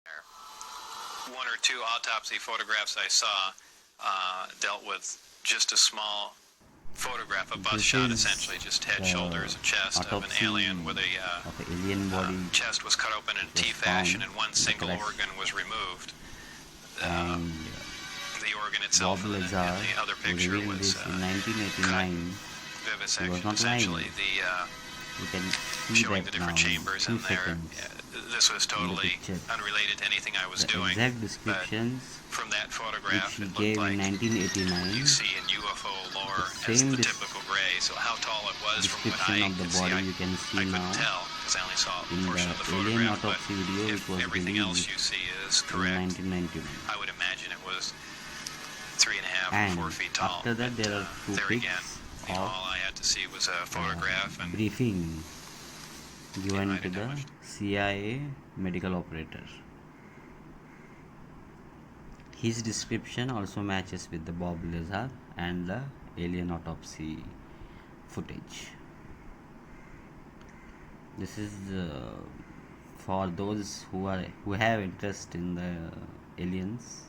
One or two autopsy photographs I saw dealt with just a small photograph, a bust This shot, is essentially just head, the shoulders, and chest of an autopsy alien with of an alien body chest was cut open in was T fashion, found and one in the single crash, organ was removed. and The organ Bob itself in Lazar the other who picture revealed was this in cut 1989. He was vivisection, not lying. essentially. You can see Showing that the now different in chambers 2 in there. seconds This was in the totally picture. unrelated to anything I was The doing. exact But descriptions from that which photograph, he it gave looked in like 1989, you see in UFO lore the as same the typical gray. So how tall it was from what description I of the could see, body I you can see couldn't now tell because I only saw a in the portion of the alien photograph. But autopsy video if which was everything else released you see is in correct, 1991. I would imagine it was 3.5 And or 4 feet tall. after that But there are two there again, pics all of I had to see was a photograph, and briefing given I to didn't have the much. CIA medical operator. His description also matches with the Bob Lazar and the alien autopsy footage. This is for those who have interest in the aliens.